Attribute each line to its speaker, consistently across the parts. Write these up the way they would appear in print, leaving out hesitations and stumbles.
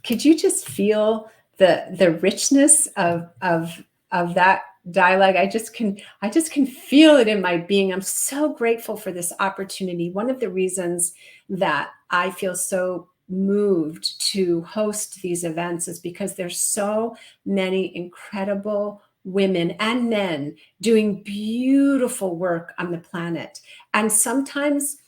Speaker 1: could you just feel the richness of that dialogue? I just can feel it in my being. I'm so grateful for this opportunity. One of the reasons that I feel so moved to host these events is because there's so many incredible women and men doing beautiful work on the planet. And sometimes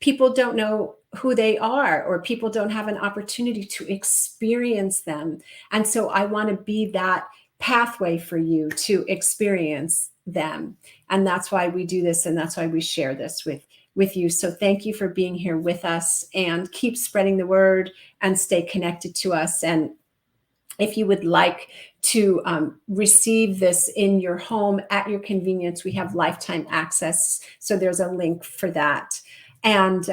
Speaker 1: people don't know who they are, or people don't have an opportunity to experience them. And so I want to be that pathway for you to experience them. And that's why we do this, and that's why we share this with you. So thank you for being here with us, and keep spreading the word and stay connected to us. And if you would like to receive this in your home at your convenience, we have lifetime access. So there's a link for that. And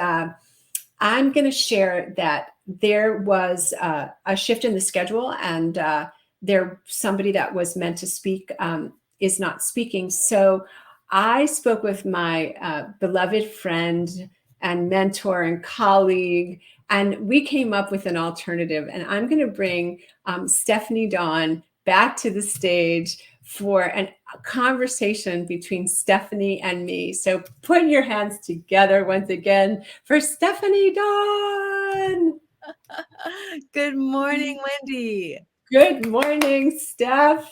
Speaker 1: I'm going to share that there was a shift in the schedule, and somebody that was meant to speak is not speaking. So I spoke with my beloved friend and mentor and colleague, and we came up with an alternative. And I'm going to bring Stephanie Dawn back to the stage for a conversation between Stephanie and me. So put your hands together once again for Stephanie Dawn.
Speaker 2: Good morning, Wendy.
Speaker 1: Good morning, Steph.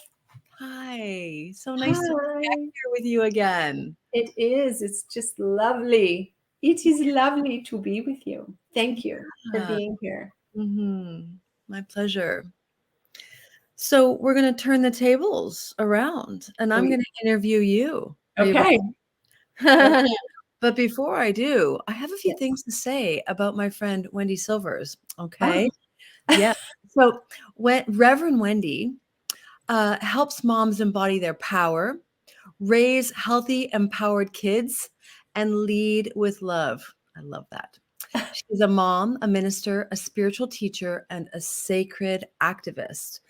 Speaker 2: Hi. So nice to be back here with you again.
Speaker 1: It is. It's just lovely. It is lovely to be with you. Thank you for being here.
Speaker 2: My pleasure. So we're going to turn the tables around, and I'm going to interview you.
Speaker 1: Okay.
Speaker 2: But before I do, I have a few things to say about my friend Wendy Silvers. Okay.
Speaker 1: Oh.
Speaker 2: Yeah. So Reverend Wendy helps moms embody their power, raise healthy, empowered kids, and lead with love. I love that. She's a mom, a minister, a spiritual teacher, and a sacred activist.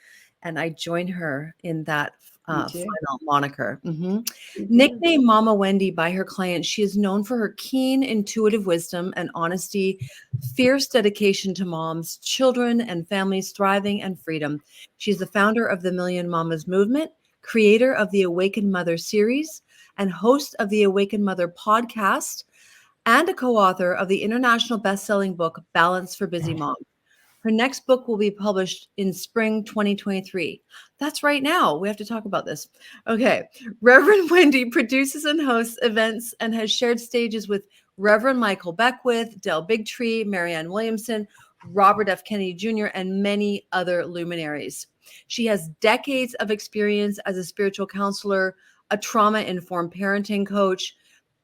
Speaker 2: And I join her in that final moniker. Nicknamed Mama Wendy by her clients, she is known for her keen, intuitive wisdom and honesty, fierce dedication to moms, children, and families thriving and freedom. She's the founder of the Million Mamas Movement, creator of the Awakened Mother series, and host of the Awakened Mother podcast, and a co-author of the international best-selling book, Balance for Busy Moms. Her next book will be published in spring 2023. That's right now. We have to talk about this. Okay. Reverend Wendy produces and hosts events and has shared stages with Reverend Michael Beckwith, Del Bigtree, Marianne Williamson, Robert F. Kennedy Jr., and many other luminaries. She has decades of experience as a spiritual counselor, a trauma-informed parenting coach,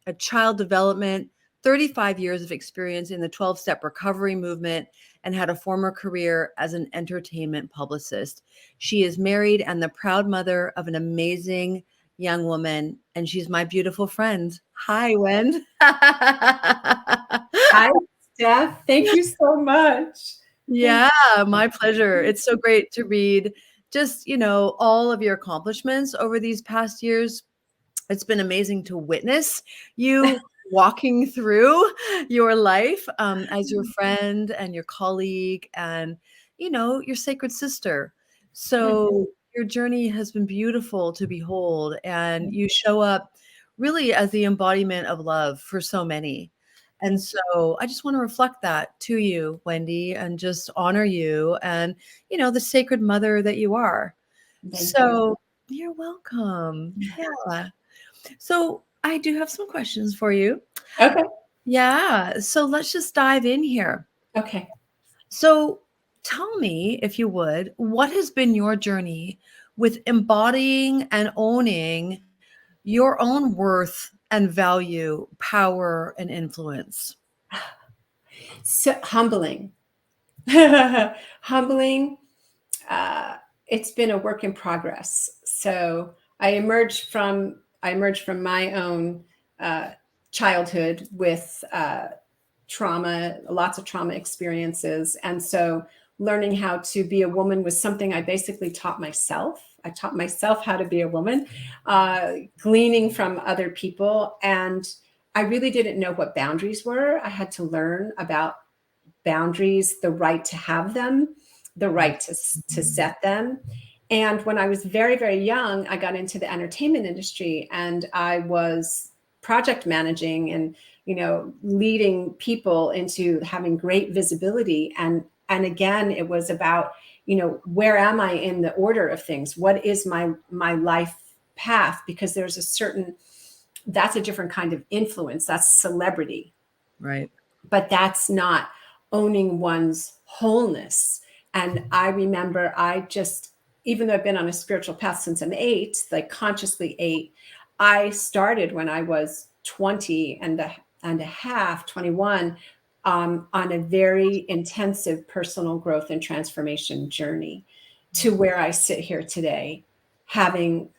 Speaker 2: a child development, 35 years of experience in the 12-step recovery movement, and had a former career as an entertainment publicist. She is married and the proud mother of an amazing young woman, and she's my beautiful friend. Hi, Wen.
Speaker 1: Hi, Steph. Thank you so much.
Speaker 2: Yeah, my pleasure. It's so great to read just, all of your accomplishments over these past years. It's been amazing to witness you walking through your life as your friend and your colleague and, your sacred sister. So your journey has been beautiful to behold, and you show up really as the embodiment of love for so many. And so I just want to reflect that to you, Wendy, and just honor you and, the sacred mother that you are. So you're welcome. Yeah. So I do have some questions for you.
Speaker 1: Okay.
Speaker 2: Yeah. So let's just dive in here.
Speaker 1: Okay.
Speaker 2: So tell me, if you would, what has been your journey with embodying and owning your own worth and value, power and influence?
Speaker 1: So humbling. Humbling. It's been a work in progress. So I emerged from my own childhood with trauma, lots of trauma experiences. And so learning how to be a woman was something I basically taught myself. I taught myself how to be a woman, gleaning from other people. And I really didn't know what boundaries were. I had to learn about boundaries, the right to have them, the right to set them. And when I was very, very young, I got into the entertainment industry, and I was project managing and, leading people into having great visibility. And again, it was about, where am I in the order of things? What is my life path? Because there's that's a different kind of influence. That's celebrity.
Speaker 2: Right.
Speaker 1: But that's not owning one's wholeness. And I remember even though I've been on a spiritual path since I'm 8, like consciously 8, I started when I was 20 and a half, 21, on a very intensive personal growth and transformation journey to where I sit here today, having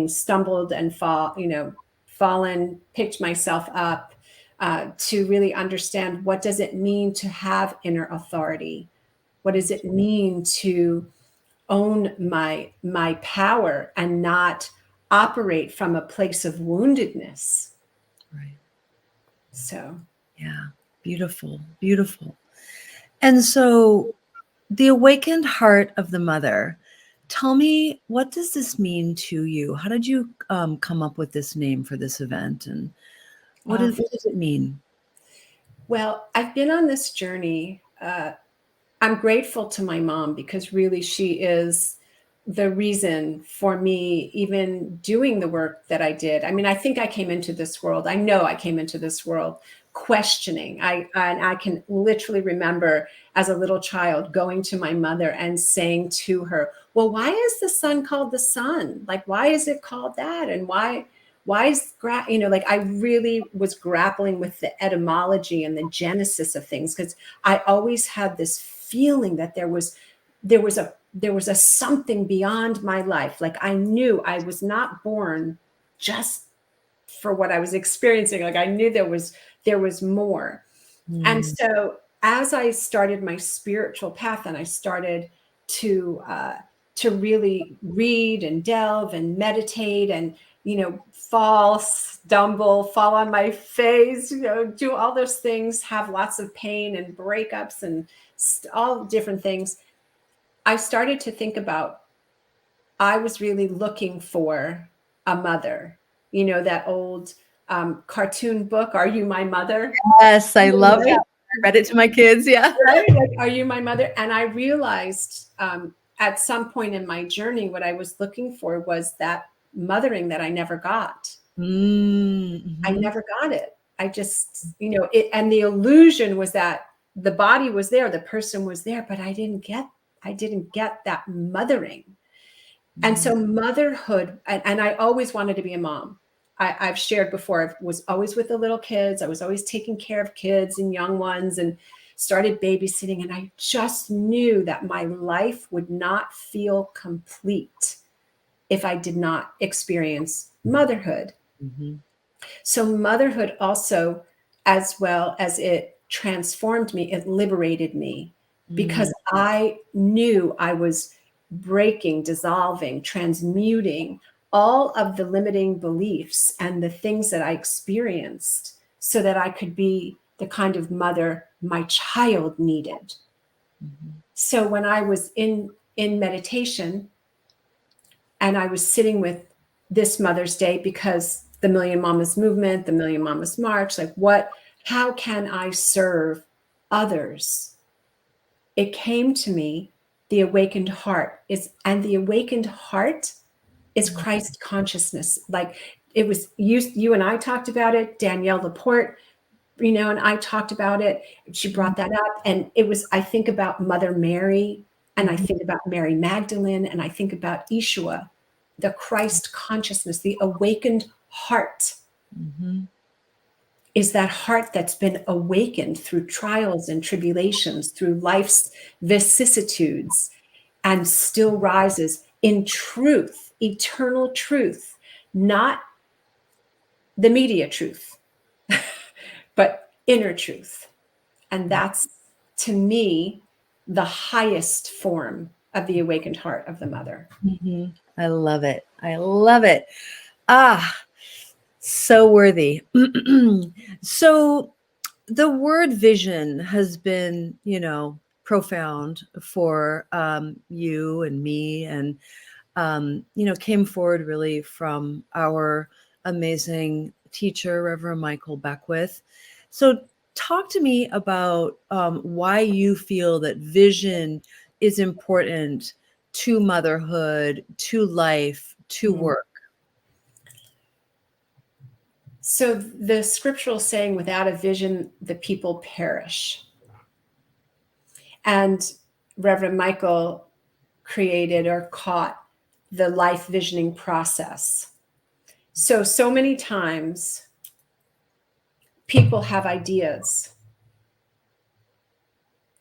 Speaker 1: stumbled and fallen, picked myself up, to really understand, what does it mean to have inner authority? What does it mean to own my power and not operate from a place of woundedness?
Speaker 2: Right.
Speaker 1: So,
Speaker 2: yeah, beautiful, beautiful. And so the awakened heart of the mother, tell me, what does this mean to you? How did you come up with this name for this event? And what does it mean?
Speaker 1: Well, I've been on this journey. I'm grateful to my mom, because really she is the reason for me even doing the work that I did. I mean, I think I came into this world. I know I came into this world questioning. And I can literally remember as a little child going to my mother and saying to her, well, why is the sun called the sun? Like, why is it called that? And why is like, I really was grappling with the etymology and the genesis of things, because I always had this feeling that there was a something beyond my life. Like, I knew I was not born just for what I was experiencing. Like, I knew there was more. And so as I started my spiritual path, and I started to really read and delve and meditate, and stumble, fall on my face, do all those things, have lots of pain and breakups and all different things, I started to think about, I was really looking for a mother. That old cartoon book, Are You My Mother?
Speaker 2: Yes, I love that. I read it to my kids. Yeah.
Speaker 1: Right? Like, Are You My Mother? And I realized at some point in my journey, what I was looking for was that mothering that I never got.
Speaker 2: Mm-hmm.
Speaker 1: I never got it. I just, and the illusion was that the body was there, the person was there, but I didn't get that mothering. And so motherhood, and I always wanted to be a mom. I've shared before, I was always with the little kids. I was always taking care of kids and young ones, and started babysitting. And I just knew that my life would not feel complete if I did not experience motherhood.
Speaker 2: Mm-hmm.
Speaker 1: So motherhood also, as well as it transformed me, it liberated me, because I knew I was breaking, dissolving, transmuting all of the limiting beliefs and the things that I experienced, so that I could be the kind of mother my child needed. So when I was in meditation, and I was sitting with this Mother's Day, because the Million Mamas movement, the Million Mamas March, like, how can I serve others? It came to me, the awakened heart and the awakened heart is Christ consciousness. Like, it was you and I talked about it, Danielle Laporte, and I talked about it. She brought that up. And I think about Mother Mary, and I think about Mary Magdalene, and I think about Yeshua, the Christ consciousness, the awakened heart. Is that heart that's been awakened through trials and tribulations, through life's vicissitudes, and still rises in truth, eternal truth, not the media truth, but inner truth. And that's, to me, the highest form of the awakened heart of the mother.
Speaker 2: I love it. I love it. So worthy. So the word vision has been, profound for you and me, and came forward really from our amazing teacher, Reverend Michael Beckwith. So talk to me about why you feel that vision is important to motherhood, to life, to work.
Speaker 1: So the scriptural saying, without a vision, the people perish. And Reverend Michael created or caught the life visioning process. So many times people have ideas.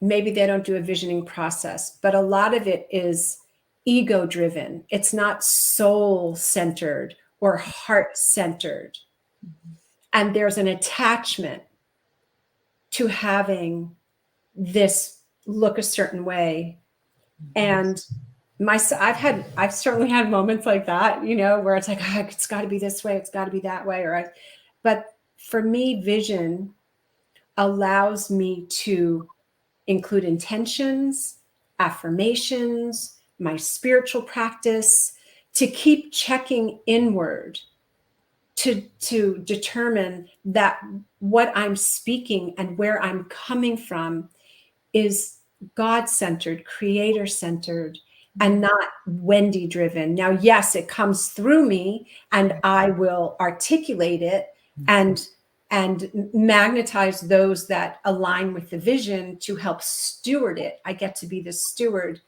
Speaker 1: Maybe they don't do a visioning process, but a lot of it is ego driven. It's not soul centered or heart centered. And there's an attachment to having this look a certain way. And I've certainly had moments like that, where it's like, it's got to be this way, it's got to be that way, but for me, vision allows me to include intentions, affirmations, my spiritual practice, to keep checking inward to determine that what I'm speaking and where I'm coming from is God-centered, creator-centered, and not Wendy-driven. Now, yes, it comes through me, and I will articulate it and magnetize those that align with the vision to help steward it. I get to be the steward,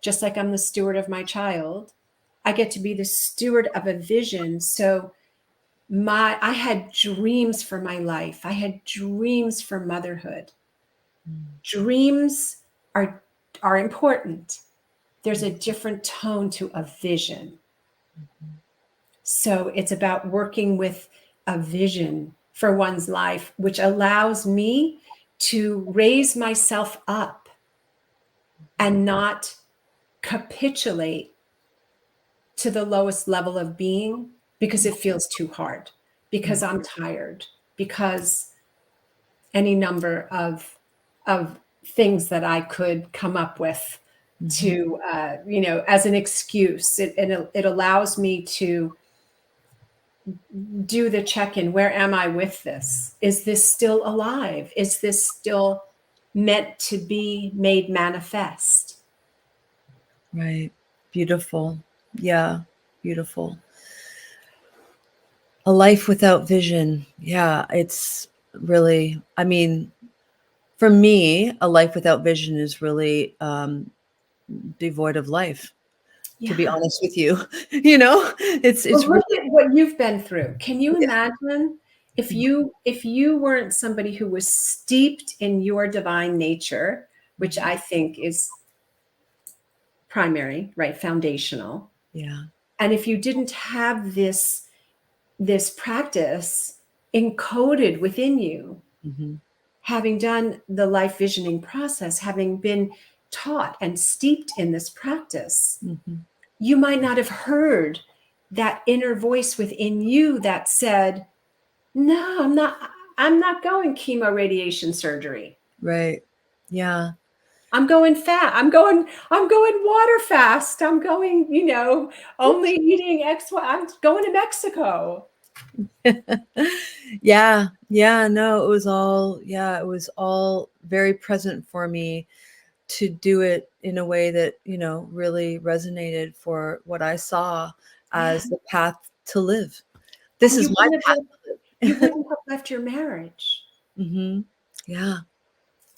Speaker 1: just like I'm the steward of my child. I get to be the steward of a vision. So I had dreams for my life. I had dreams for motherhood. Dreams are important. There's a different tone to a vision. So it's about working with a vision for one's life, which allows me to raise myself up and not capitulate to the lowest level of being because it feels too hard, because I'm tired, because any number of things that I could come up with to, as an excuse. It allows me to do the check-in. Where am I with this? Is this still alive? Is this still meant to be made manifest?
Speaker 2: Right. Beautiful. Yeah. Beautiful. A life without vision. Yeah. It's really, for me, a life without vision is really devoid of life, to be honest with you. It's
Speaker 1: Look
Speaker 2: really,
Speaker 1: at what you've been through. Can you imagine if you weren't somebody who was steeped in your divine nature, which I think is primary, right? Foundational.
Speaker 2: yeah.
Speaker 1: And if you didn't have this practice encoded within you, having done the life visioning process, having been taught and steeped in this practice, you might not have heard that inner voice within you that said, no, I'm not going chemo radiation surgery.
Speaker 2: Right. Yeah.
Speaker 1: I'm going fat. I'm going water fast. I'm going, only eating X, Y. I'm going to Mexico.
Speaker 2: Yeah. No, it was all very present for me to do it in a way that, really resonated for what I saw as the path to live. This is my path.
Speaker 1: You wouldn't have left your marriage.
Speaker 2: Yeah,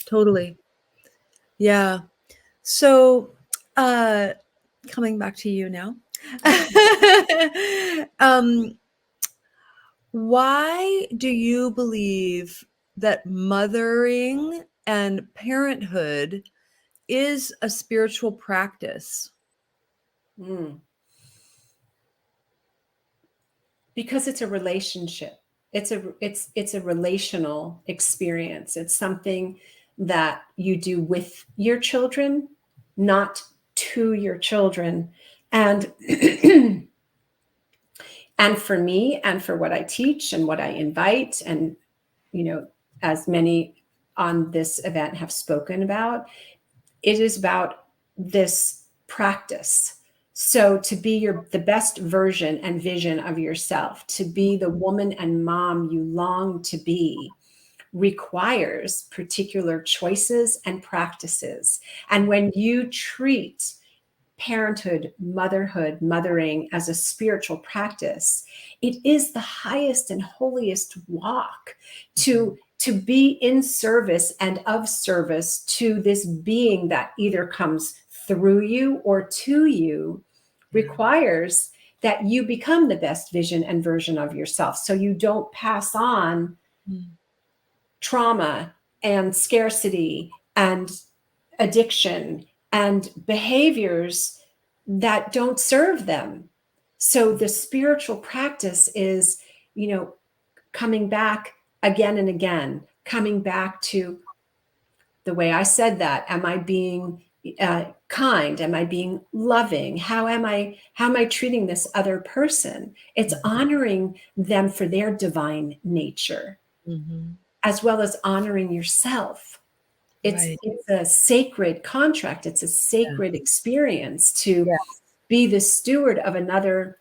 Speaker 2: totally. Yeah. So, coming back to you now. Why do you believe that mothering and parenthood is a spiritual practice?
Speaker 1: Because it's a relationship. It's a relational experience. It's something that you do with your children, not to your children. And and for me, and for what I teach and what I invite, and as many on this event have spoken about, it is about this practice. So to be the best version and vision of yourself, to be the woman and mom you long to be, requires particular choices and practices. And when you treat parenthood, motherhood, mothering as a spiritual practice, it is the highest and holiest walk to be in service and of service to this being that either comes through you or to you, requires that you become the best vision and version of yourself, so you don't pass on trauma and scarcity and addiction and behaviors that don't serve them. So the spiritual practice is, coming back again and again, coming back to the way I said that. Am I being kind? Am I being loving? How am I treating this other person? It's honoring them for their divine nature, as well as honoring yourself. It's a sacred contract. It's a sacred experience to be the steward of another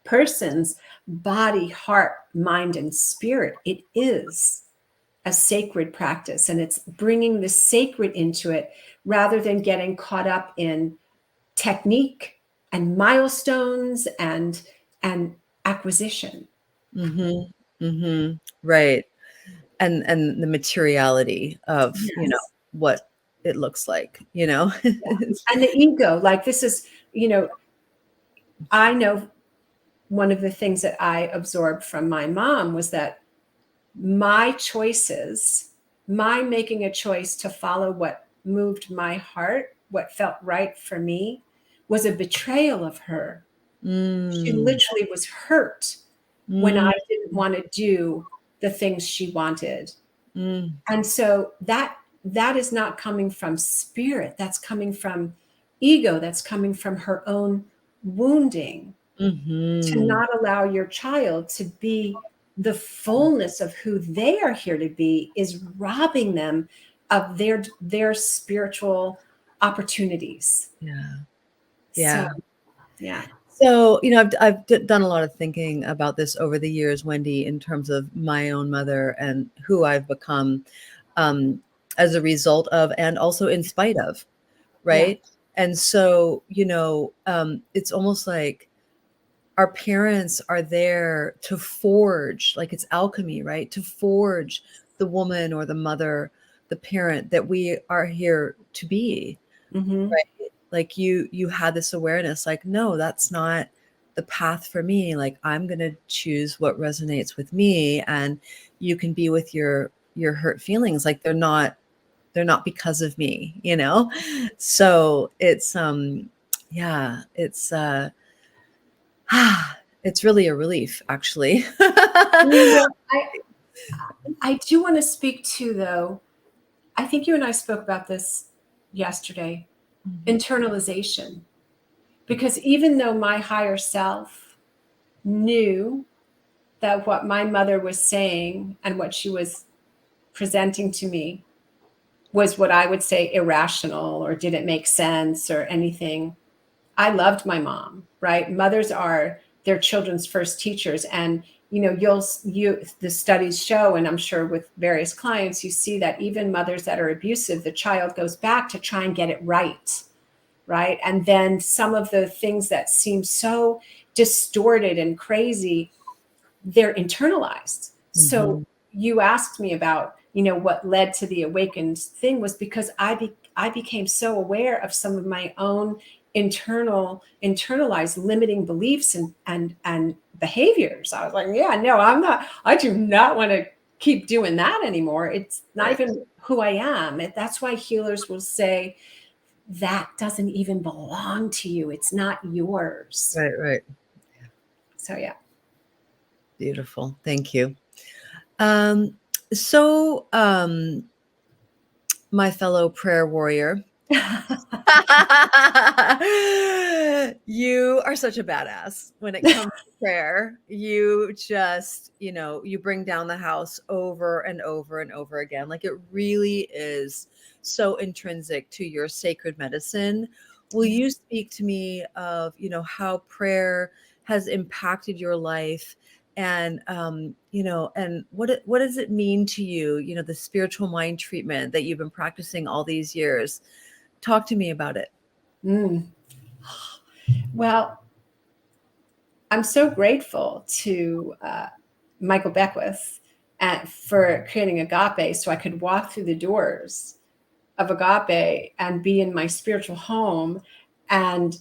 Speaker 1: person's body, heart, mind, and spirit. It is a sacred practice, and it's bringing the sacred into it rather than getting caught up in technique and milestones and acquisition.
Speaker 2: Right. And the materiality of,
Speaker 1: Yes.
Speaker 2: what it looks like,
Speaker 1: Yeah. And the ego, like this is, I know one of the things that I absorbed from my mom was that my choices, my making a choice to follow what moved my heart, what felt right for me, was a betrayal of her. She literally was hurt when I didn't want to do the things she wanted. And so that is not coming from spirit. That's coming from ego. That's coming from her own wounding. To not allow your child to be the fullness of who they are here to be is robbing them of their spiritual opportunities.
Speaker 2: Yeah.
Speaker 1: So, yeah.
Speaker 2: So, I've done a lot of thinking about this over the years, Wendy, in terms of my own mother and who I've become, as a result of, and also in spite of,
Speaker 1: Yeah.
Speaker 2: right? And so, it's almost like our parents are there to forge, like it's alchemy, right? To forge the woman or the mother, the parent that we are here to be.
Speaker 1: Mm-hmm.
Speaker 2: Right. Like you had this awareness, like, no, that's not the path for me. Like, I'm going to choose what resonates with me. And you can be with your hurt feelings. Like they're not because of me, So yeah, it's really a relief, actually.
Speaker 1: Well, I do want to speak to, though, I think you and I spoke about this yesterday, internalization. Because even though my higher self knew that what my mother was saying and what she was presenting to me was what I would say irrational or didn't make sense or anything, I loved my mom, right? Mothers are their children's first teachers. And the studies show, and I'm sure with various clients, you see that even mothers that are abusive, the child goes back to try and get it right. Right. And then some of the things that seem so distorted and crazy, they're internalized. So you asked me about, what led to the awakened thing was because I became so aware of some of my own internalized limiting beliefs and behaviors. I was like, yeah, no, I do not want to keep doing that anymore. It's not even who I am. That's why healers will say that doesn't even belong to you. It's not yours.
Speaker 2: Right.
Speaker 1: So yeah.
Speaker 2: Beautiful. Thank you. So, my fellow prayer warrior, you You are such a badass when it comes to prayer. You just, you bring down the house over and over and over again. Like it really is so intrinsic to your sacred medicine. Will you speak to me of, how prayer has impacted your life and, and what does it mean to you, the spiritual mind treatment that you've been practicing all these years? Talk to me about it.
Speaker 1: Mm. Well, I'm so grateful to Michael Beckwith for creating Agape so I could walk through the doors of Agape and be in my spiritual home. And,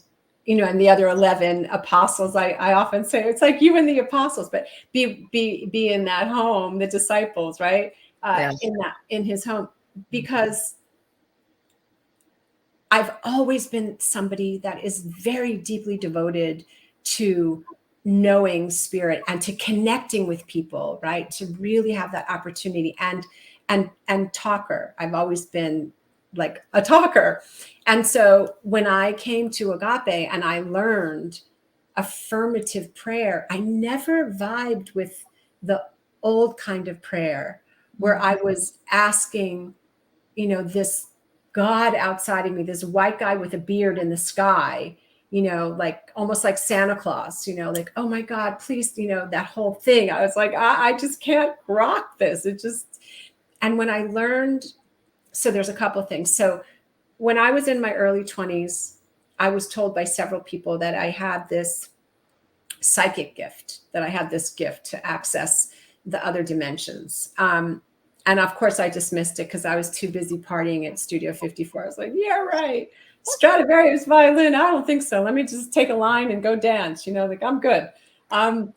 Speaker 1: and the other 11 apostles, I often say it's like you and the apostles, but be in that home, the disciples, right?
Speaker 2: Yeah.
Speaker 1: In his home, because I've always been somebody that is very deeply devoted to knowing spirit and to connecting with people, right? To really have that opportunity and talker. I've always been like a talker. And so when I came to Agape and I learned affirmative prayer, I never vibed with the old kind of prayer where I was asking, this God outside of me, this white guy with a beard in the sky, like almost like Santa Claus, like, oh my God, please, that whole thing. I was like, I just can't rock this. And when I learned, so there's a couple of things. So when I was in my early 20s, I was told by several people that I had this psychic gift, that I had this gift to access the other dimensions. And of course, I dismissed it because I was too busy partying at Studio 54. I was like, yeah, right. Stradivarius violin. I don't think so. Let me just take a line and go dance, like I'm good. And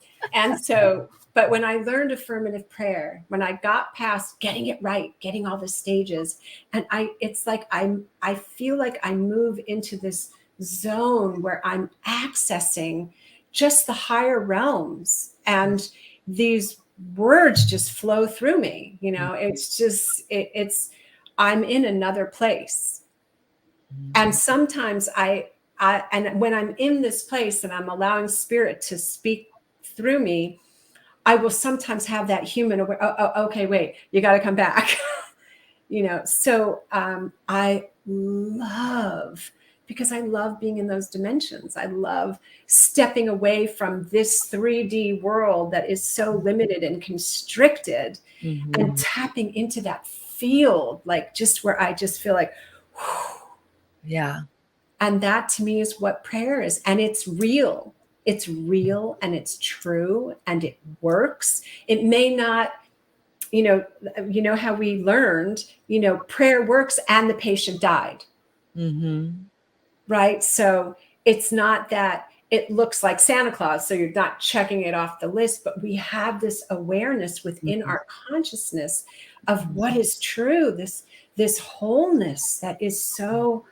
Speaker 1: so, but when I learned affirmative prayer, when I got past getting it right, getting all the stages, and it's like I feel like I move into this zone where I'm accessing just the higher realms, and these words just flow through me. It's just it's I'm in another place. And sometimes and when I'm in this place and I'm allowing spirit to speak through me, I will sometimes have that human okay, wait, you got to come back. So I love, because I love being in those dimensions. I love stepping away from this 3D world that is so limited and constricted, and tapping into that field, like just where I just feel like, whew.
Speaker 2: Yeah.
Speaker 1: And that to me is what prayer is. And it's real. It's real and it's true and it works. It may not, how we learned, prayer works and the patient died. Right. So it's not that it looks like Santa Claus, so you're not checking it off the list, but we have this awareness within our consciousness of what is true, this wholeness that is so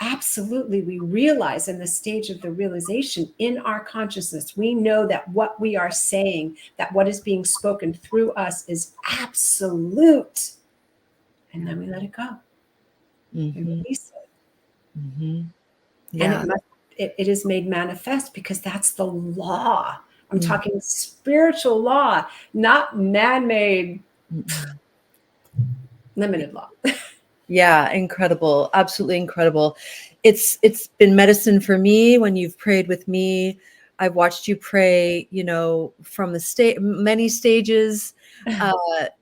Speaker 1: absolutely, we realize in the stage of the realization in our consciousness, we know that what we are saying, that what is being spoken through us is absolute. And then we let it go. We release it.
Speaker 2: Yeah.
Speaker 1: And it is made manifest because that's the law. I'm talking spiritual law, not man-made limited law.
Speaker 2: Yeah, incredible. Absolutely incredible. It's been medicine for me when you've prayed with me. I've watched you pray, from the many stages.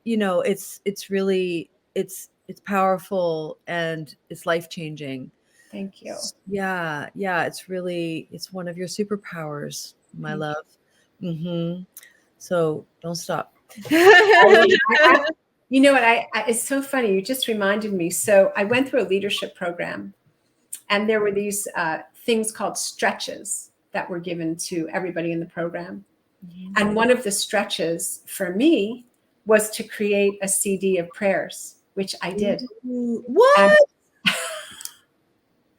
Speaker 2: It's really it's powerful and it's life-changing.
Speaker 1: Thank you.
Speaker 2: Yeah, it's one of your superpowers, my love. So don't stop.
Speaker 1: You know what? It's so funny. You just reminded me. So I went through a leadership program, and there were these things called stretches that were given to everybody in the program. And one of the stretches for me was to create a CD of prayers, which I did.
Speaker 2: What?
Speaker 1: And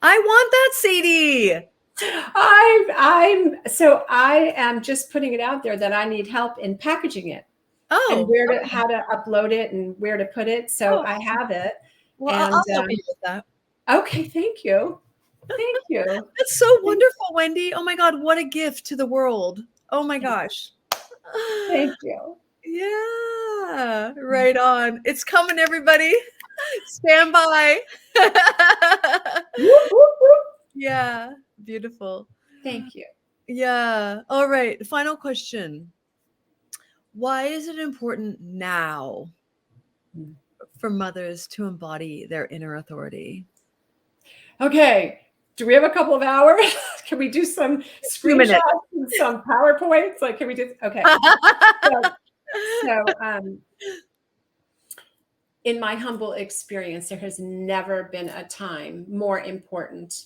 Speaker 2: I want that CD.
Speaker 1: I am just putting it out there that I need help in packaging it.
Speaker 2: Oh,
Speaker 1: and how to upload it and where to put it. So I have it.
Speaker 2: Well,
Speaker 1: And
Speaker 2: I'll help you with that.
Speaker 1: okay, thank you. Thank you.
Speaker 2: That's so wonderful, Wendy. Oh my God, what a gift to the world. Oh my gosh.
Speaker 1: Thank you.
Speaker 2: Yeah, right on. It's coming, everybody. Stand by.
Speaker 1: Whoop, whoop, whoop.
Speaker 2: Yeah, beautiful.
Speaker 1: Thank you.
Speaker 2: Yeah. All right. Final question. Why is it important now for mothers to embody their inner authority?
Speaker 1: Okay. Do we have a couple of hours? Can we do some
Speaker 2: 2 minutes.
Speaker 1: screenshots and some PowerPoints? Like, can we do? Okay. So, in my humble experience, there has never been a time more important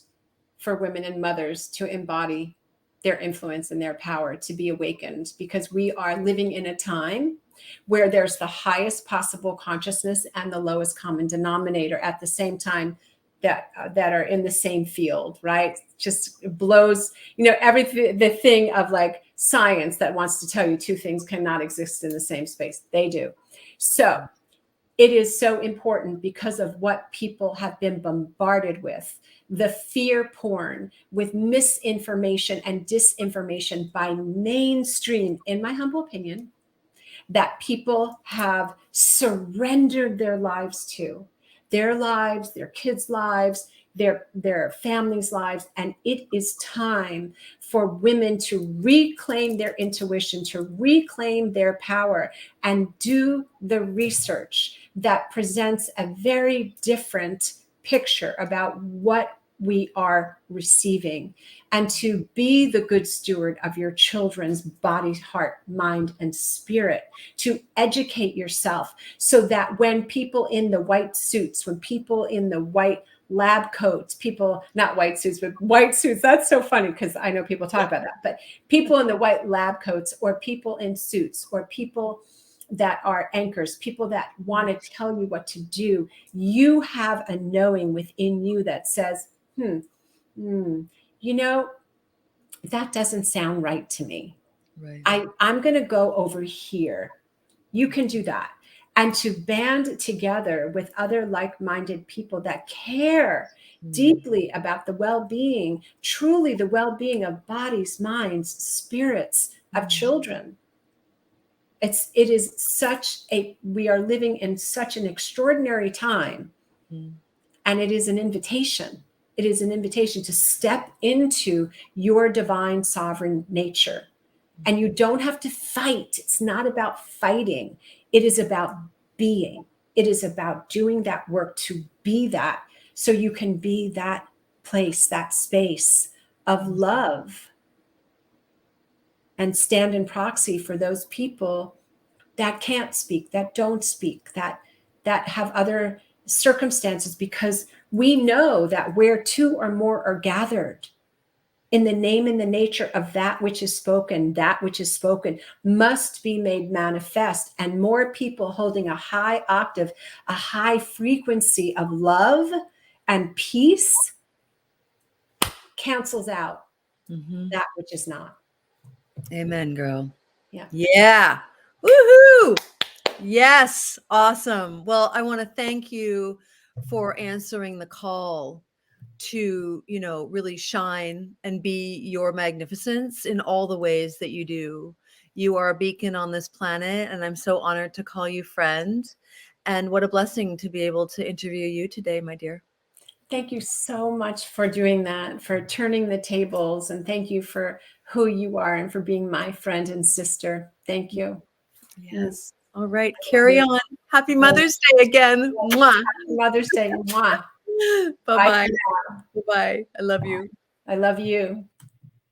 Speaker 1: for women and mothers to embody their influence and their power, to be awakened, because we are living in a time where there's the highest possible consciousness and the lowest common denominator at the same time, that are in the same field, right? Just blows, everything, the thing of like science that wants to tell you two things cannot exist in the same space. They do. So it is so important because of what people have been bombarded with, the fear porn, with misinformation and disinformation by mainstream, in my humble opinion, that people have surrendered their lives to, their lives, their kids' lives, their families' lives. And it is time for women to reclaim their intuition, to reclaim their power, and do the research that presents a very different picture about what we are receiving, and to be the good steward of your children's body, heart, mind, and spirit, to educate yourself so that when people in the white suits, when people in the white lab coats, people, not white suits, but white suits, that's so funny because I know people talk about that, but people in the white lab coats, or people in suits, or people that are anchors, people that want to tell you what to do, you have a knowing within you that says, that doesn't sound right to me.
Speaker 2: Right.
Speaker 1: I'm going to go over here. You can do that. And to band together with other like-minded people that care deeply about the well-being, truly the well-being of bodies, minds, spirits of children. We are living in such an extraordinary time. And it is an invitation. It is an invitation to step into your divine sovereign nature. And you don't have to fight. It's not about fighting. It is about being. It is about doing that work to be that, so you can be that place, that space of love, and stand in proxy for those people that can't speak, that don't speak, that have other circumstances, because we know that where two or more are gathered in the name and the nature of that which is spoken must be made manifest. And more people holding a high octave, a high frequency of love and peace cancels out that which is not.
Speaker 2: Amen, girl.
Speaker 1: Yeah.
Speaker 2: Yeah. Woohoo. Yes. Awesome. Well, I want to thank you for answering the call to, really shine and be your magnificence in all the ways that you do. You are a beacon on this planet, and I'm so honored to call you friend. And what a blessing to be able to interview you today, my dear.
Speaker 1: Thank you so much for doing that, for turning the tables, and thank you for who you are and for being my friend and sister. Thank you.
Speaker 2: Yes. All right. Carry on. Happy Mother's Day again. Mwah.
Speaker 1: Happy Mother's Day. Mwah.
Speaker 2: Bye-bye.
Speaker 1: Bye.
Speaker 2: Bye-bye. I love you.
Speaker 1: I love you.